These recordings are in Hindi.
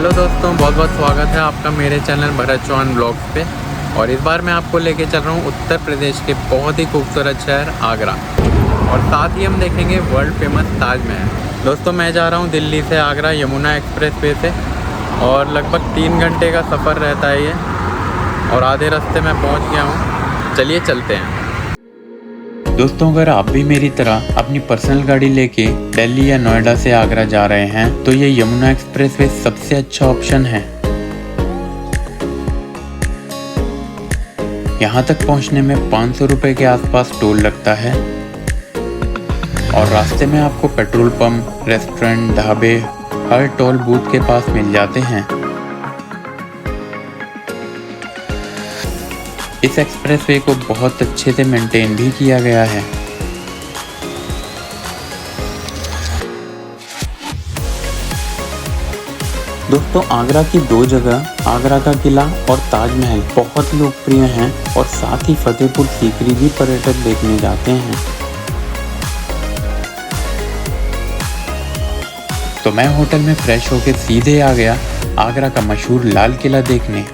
हेलो दोस्तों, बहुत बहुत स्वागत है आपका मेरे चैनल भरत चौहान ब्लॉग्स पे। और इस बार मैं आपको लेके चल रहा हूँ उत्तर प्रदेश के बहुत ही खूबसूरत शहर आगरा, और साथ ही हम देखेंगे वर्ल्ड फेमस ताजमहल। दोस्तों, मैं जा रहा हूँ दिल्ली से आगरा यमुना एक्सप्रेस वे से, और लगभग 3 घंटे का सफ़र रहता है ये, और आधे रास्ते में पहुँच गया हूँ। चलिए चलते हैं। दोस्तों, अगर आप भी मेरी तरह अपनी पर्सनल गाड़ी लेके दिल्ली या नोएडा से आगरा जा रहे हैं तो ये यमुना एक्सप्रेस वे सबसे अच्छा ऑप्शन है। यहाँ तक पहुँचने में 500 रुपये के आसपास टोल लगता है, और रास्ते में आपको पेट्रोल पंप, रेस्टोरेंट, ढाबे हर टोल बूथ के पास मिल जाते हैं। इस एक्सप्रेसवे को बहुत अच्छे से मेंटेन भी किया गया है। दोस्तों, आगरा की 2 जगह, आगरा का किला और ताजमहल बहुत लोकप्रिय हैं, और साथ ही फतेहपुर सीकरी भी पर्यटक देखने जाते हैं। तो मैं होटल में फ्रेश होकर सीधे आ गया आगरा का मशहूर लाल किला देखने।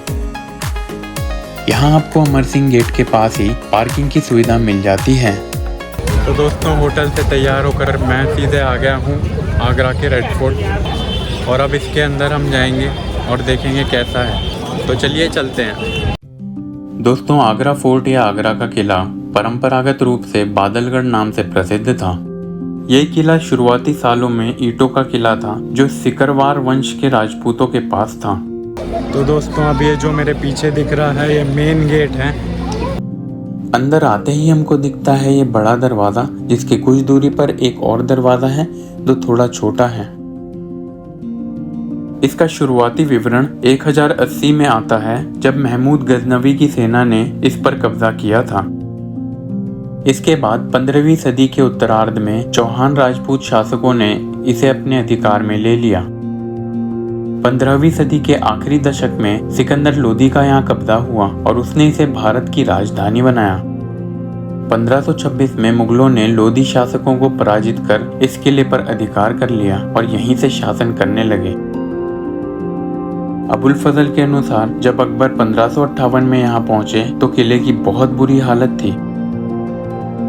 यहाँ आपको अमर सिंह गेट के पास ही पार्किंग की सुविधा मिल जाती है। तो दोस्तों, होटल से तैयार होकर मैं सीधे आ गया हूँ आगरा के रेड फोर्ट, और अब इसके अंदर हम जाएंगे और देखेंगे कैसा है। तो चलिए चलते हैं। दोस्तों, आगरा फोर्ट या आगरा का किला परंपरागत रूप से बादलगढ़ नाम से प्रसिद्ध था। ये किला शुरुआती सालों में ईंटों का किला था जो सिकरवार वंश के राजपूतों के पास था। तो दोस्तों, अब ये जो मेरे पीछे दिख रहा है ये मेन गेट है। अंदर आते ही हमको दिखता है ये बड़ा दरवाजा, जिसके कुछ दूरी पर एक और दरवाजा है जो थोड़ा छोटा है। इसका शुरुआती विवरण 1080 में आता है, जब महमूद गजनवी की सेना ने इस पर कब्जा किया था। इसके बाद 15वीं सदी के उत्तरार्ध में चौहान राजपूत शासकों ने इसे अपने अधिकार में ले लिया। 15वीं सदी के आखिरी दशक में सिकंदर लोदी का यहाँ कब्जा हुआ और उसने इसे भारत की राजधानी बनाया। 1526 में मुगलों ने लोदी शासकों को पराजित कर इस किले पर अधिकार कर लिया और यहीं से शासन करने लगे। अबुल फजल के अनुसार जब अकबर 1558 में यहाँ पहुंचे तो किले की बहुत बुरी हालत थी।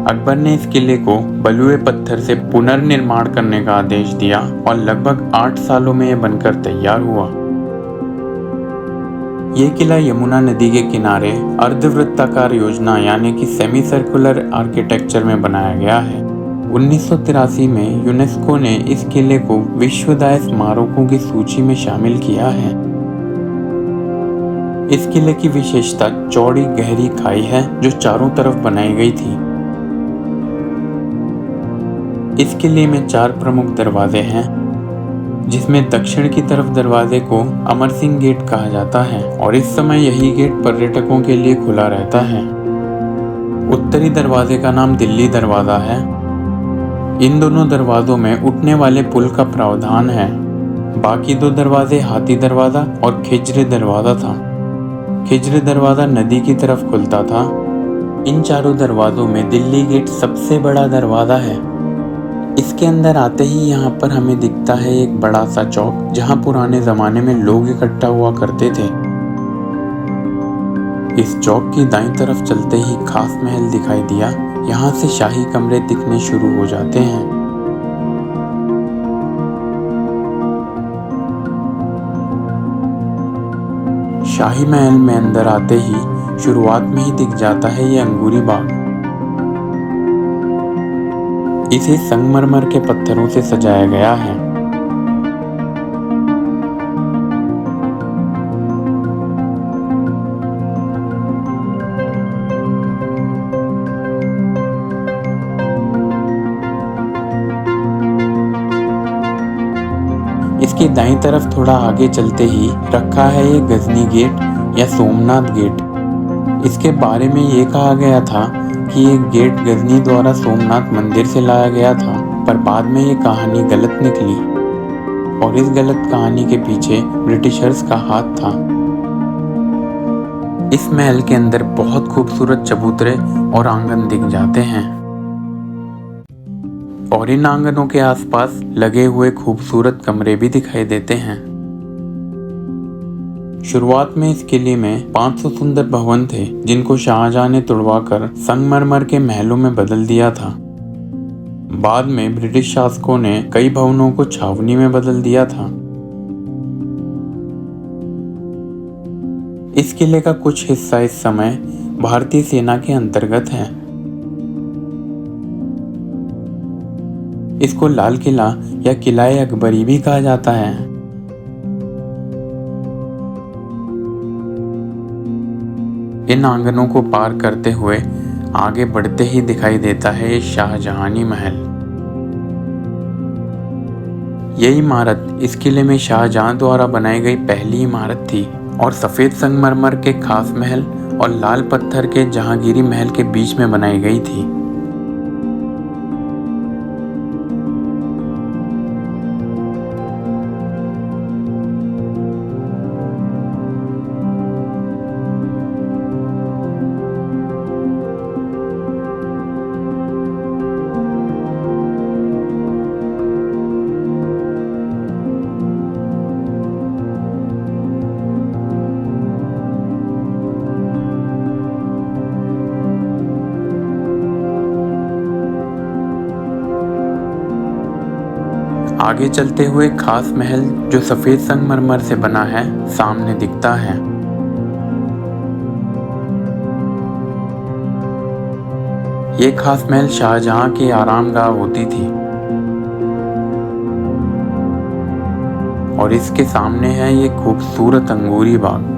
अकबर ने इस किले को बलुए पत्थर से पुनर्निर्माण करने का आदेश दिया, और लगभग 8 सालों में यह बनकर तैयार हुआ। ये किला यमुना नदी के किनारे अर्धवृत्ताकार योजना यानी कि सेमी सर्कुलर आर्किटेक्चर में बनाया गया है। 1983 में यूनेस्को ने इस किले को विश्वदाय स्मारकों की सूची में शामिल किया है। इस किले की विशेषता चौड़ी गहरी खाई है जो चारों तरफ बनाई गई थी। इस किले में 4 प्रमुख दरवाजे हैं, जिसमें दक्षिण की तरफ दरवाजे को अमर सिंह गेट कहा जाता है, और इस समय यही गेट पर्यटकों के लिए खुला रहता है। उत्तरी दरवाजे का नाम दिल्ली दरवाजा है। इन दोनों दरवाजों में उठने वाले पुल का प्रावधान है। बाकी 2 दरवाजे हाथी दरवाजा और खिजर दरवाजा था। खिजर दरवाजा नदी की तरफ खुलता था। इन चारों दरवाजों में दिल्ली गेट सबसे बड़ा दरवाजा है। इसके अंदर आते ही यहाँ पर हमें दिखता है एक बड़ा सा चौक, जहाँ पुराने जमाने में लोग इकट्ठा हुआ करते थे। इस चौक की दाईं तरफ चलते ही खास महल दिखाई दिया। यहाँ से शाही कमरे दिखने शुरू हो जाते हैं। शाही महल में अंदर आते ही शुरुआत में ही दिख जाता है ये अंगूरी बाग। इसे संगमरमर के पत्थरों से सजाया गया है। इसके दाईं तरफ थोड़ा आगे चलते ही रखा है ये गजनी गेट या सोमनाथ गेट। इसके बारे में ये कहा गया था कि ये गेट गजनी द्वारा सोमनाथ मंदिर से लाया गया था, पर बाद में ये कहानी गलत निकली, और इस गलत कहानी के पीछे ब्रिटिशर्स का हाथ था। इस महल के अंदर बहुत खूबसूरत चबूतरे और आंगन दिख जाते हैं, और इन आंगनों के आसपास लगे हुए खूबसूरत कमरे भी दिखाई देते हैं। शुरुआत में इस किले में 500 सुंदर भवन थे, जिनको शाहजहां ने तुड़वाकर संगमरमर के महलों में बदल दिया था। बाद में ब्रिटिश शासकों ने कई भवनों को छावनी में बदल दिया था। इस किले का कुछ हिस्सा इस समय भारतीय सेना के अंतर्गत है। इसको लाल किला या किला-ए अकबरी भी कहा जाता है। इन आंगनों को पार करते हुए आगे बढ़ते ही दिखाई देता है ये शाहजहानी महल। यह इमारत इस किले में शाहजहां द्वारा बनाई गई पहली इमारत थी और सफेद संगमरमर के खास महल और लाल पत्थर के जहांगीरी महल के बीच में बनाई गई थी। आगे चलते हुए खास महल जो सफेद संगमरमर से बना है सामने दिखता है। ये खास महल शाहजहां की आरामगाह होती थी और इसके सामने है ये खूबसूरत अंगूरी बाग।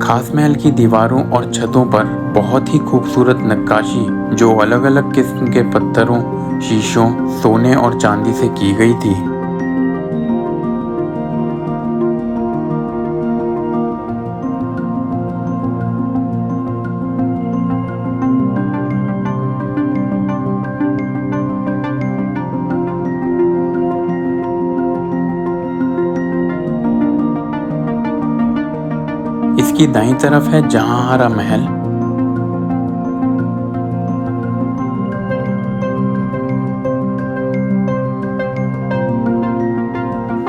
खास महल की दीवारों और छतों पर बहुत ही खूबसूरत नक्काशी जो अलग अलग किस्म के पत्थरों, शीशों, सोने और चांदी से की गई थी। इसकी दाईं तरफ है जहांआरा महल।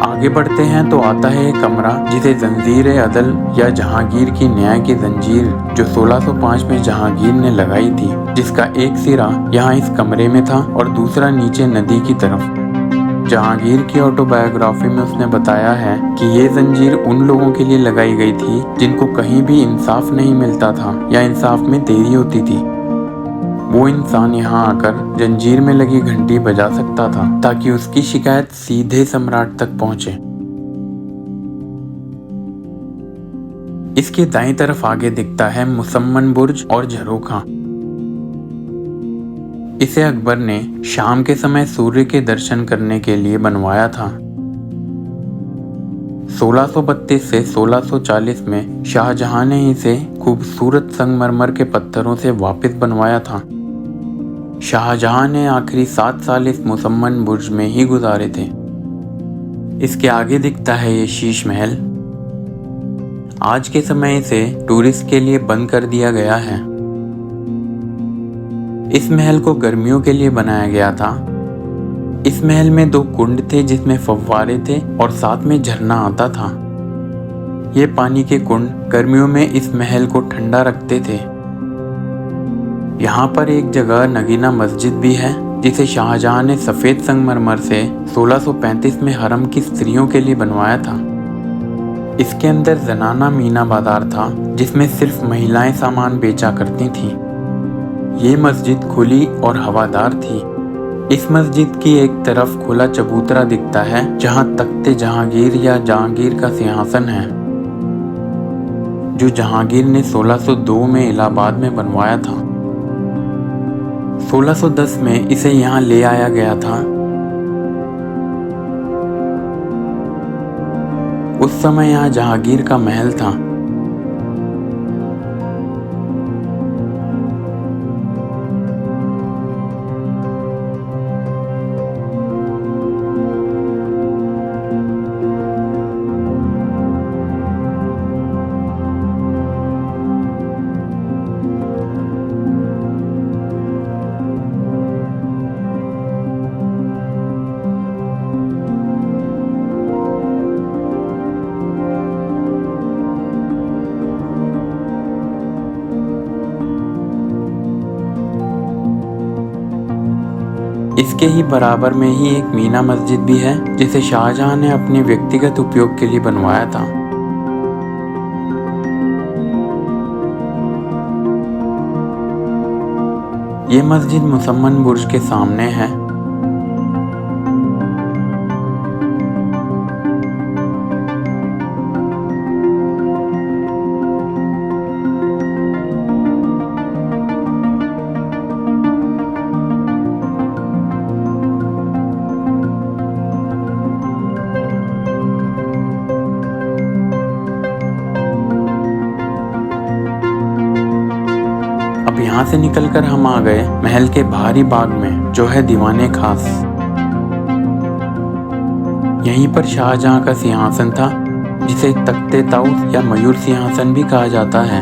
आगे बढ़ते हैं तो आता है एक कमरा जिसे जंजीर-ए अदल या जहांगीर की न्याय की जंजीर जो 1605 में जहांगीर ने लगाई थी, जिसका एक सिरा यहाँ इस कमरे में था और दूसरा नीचे नदी की तरफ। जहांगीर की ऑटोबायोग्राफी में उसने बताया है कि ये जंजीर उन लोगों के लिए लगाई गई थी जिनको कहीं भी इंसाफ नहीं मिलता था या इंसाफ में देरी होती थी। वो इंसान यहाँ आकर जंजीर में लगी घंटी बजा सकता था ताकि उसकी शिकायत सीधे सम्राट तक पहुंचे। इसके दाईं तरफ आगे दिखता है मुसम्मन बुर्ज और झरोखा। इसे अकबर ने शाम के समय सूर्य के दर्शन करने के लिए बनवाया था। 1632 से 1640 में शाहजहां ने इसे खूबसूरत संगमरमर के पत्थरों से वापस बनवाया था। शाहजहां ने आखिरी 7 साल इस मुसम्मन बुर्ज में ही गुजारे थे। इसके आगे दिखता है ये शीश महल। आज के समय इसे टूरिस्ट के लिए बंद कर दिया गया है। इस महल को गर्मियों के लिए बनाया गया था। इस महल में 2 कुंड थे जिसमें फव्वारे थे और साथ में झरना आता था। ये पानी के कुंड गर्मियों में इस महल को ठंडा रखते थे। यहाँ पर एक जगह नगीना मस्जिद भी है जिसे शाहजहां ने सफेद संगमरमर से 1635 में हरम की स्त्रियों के लिए बनवाया था। इसके अंदर जनाना मीना बाजार था जिसमें सिर्फ महिलाएं सामान बेचा करती थीं। ये मस्जिद खुली और हवादार थी। इस मस्जिद की एक तरफ खुला चबूतरा दिखता है जहां तख्ते जहांगीर या जहांगीर का सिंहासन है, जो जहांगीर ने 1602 में इलाहाबाद में बनवाया था। 1610 में इसे यहाँ ले आया गया था। उस समय यहाँ जहांगीर का महल था। इसके ही बराबर में ही एक मीना मस्जिद भी है, जिसे शाहजहां ने अपने व्यक्तिगत उपयोग के लिए बनवाया था। ये मस्जिद मुसम्मन बुर्ज के सामने है। अब यहाँ से निकलकर हम आ गए महल के बाहरी बाग में, जो है दीवाने खास। यहीं पर शाहजहां का सिंहासन था, जिसे तख्ते ताऊस या मयूर सिंहासन भी कहा जाता है,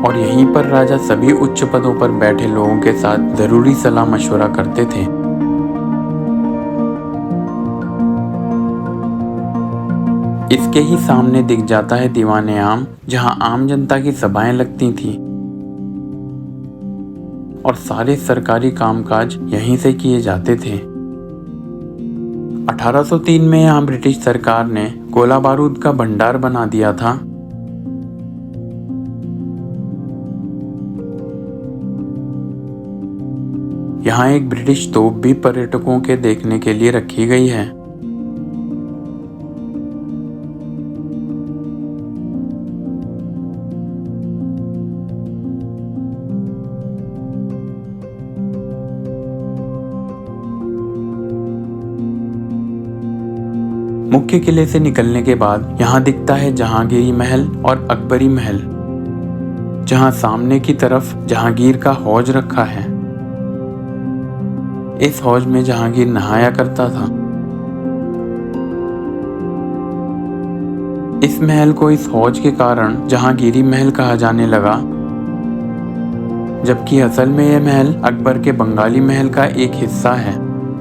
और यहीं पर राजा सभी उच्च पदों पर बैठे लोगों के साथ जरूरी सलाह मशवरा करते थे। इसके ही सामने दिख जाता है दीवाने आम, जहां आम जनता की सभाएं लगती थीं और सारे सरकारी कामकाज यहीं से किए जाते थे। 1803 में यहाँ ब्रिटिश सरकार ने गोला बारूद का भंडार बना दिया था। यहाँ एक ब्रिटिश तोप भी पर्यटकों के देखने के लिए रखी गई है। मुख्य किले से निकलने के बाद यहाँ दिखता है जहांगीरी महल और अकबरी महल, जहाँ सामने की तरफ जहांगीर का हौज रखा है। इस हौज में जहांगीर नहाया करता था। इस महल को इस हौज के कारण जहांगीरी महल कहा जाने लगा, जबकि असल में यह महल अकबर के बंगाली महल का एक हिस्सा है।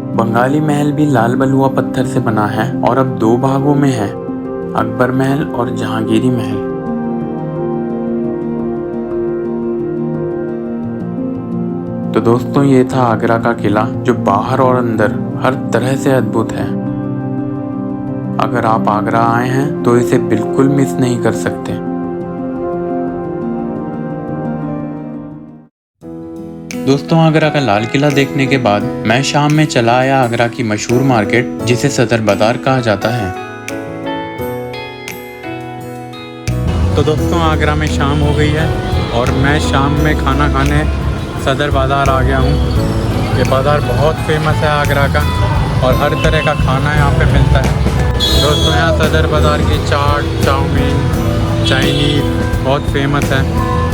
बंगाली महल भी लाल बलुआ पत्थर से बना है और अब दो भागों में है, अकबर महल और जहांगीरी महल। तो दोस्तों, ये था आगरा का किला, जो बाहर और अंदर हर तरह से अद्भुत है। अगर आप आगरा आए हैं तो इसे बिल्कुल मिस नहीं कर सकते। दोस्तों, आगरा का लाल किला देखने के बाद मैं शाम में चला आया आगरा की मशहूर मार्केट, जिसे सदर बाजार कहा जाता है। तो दोस्तों, आगरा में शाम हो गई है और मैं शाम में खाना खाने सदर बाजार आ गया हूँ। ये बाज़ार बहुत फेमस है आगरा का और हर तरह का खाना यहाँ पे मिलता है। दोस्तों, यहाँ सदर बाज़ार की चाट, चाउमीन, चाइनीज़ बहुत फेमस है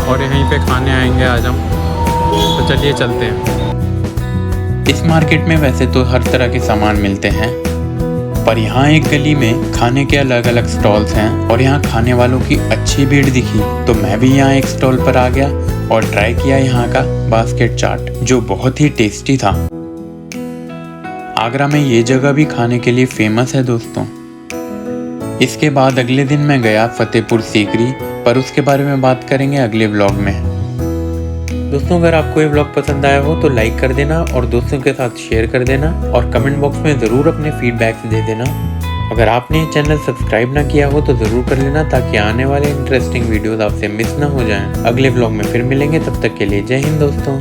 और यहीं पे खाने आएंगे आज हम। तो चलिए चलते हैं। इस मार्केट में वैसे तो हर तरह के सामान मिलते हैं, पर यहाँ एक गली में खाने के अलग अलग स्टॉल्स हैं और यहाँ खाने वालों की अच्छी भीड़ दिखी, तो मैं भी यहाँ एक स्टॉल पर आ गया और ट्राई किया यहाँ का बास्केट चाट, जो बहुत ही टेस्टी था। आगरा में ये जगह भी खाने के लिए फेमस है दोस्तों। इसके बाद अगले दिन मैं गया फतेहपुर सीकरी, पर उसके बारे में बात करेंगे अगले व्लॉग में। दोस्तों, अगर आपको ये व्लॉग पसंद आया हो तो लाइक कर देना और दोस्तों के साथ शेयर कर देना और कमेंट बॉक्स में ज़रूर अपने फीडबैक्स दे देना। अगर आपने ये चैनल सब्सक्राइब ना किया हो तो ज़रूर कर लेना, ताकि आने वाले इंटरेस्टिंग वीडियोस आपसे मिस ना हो जाएं। अगले व्लॉग में फिर मिलेंगे, तब तक के लिए जय हिंद दोस्तों।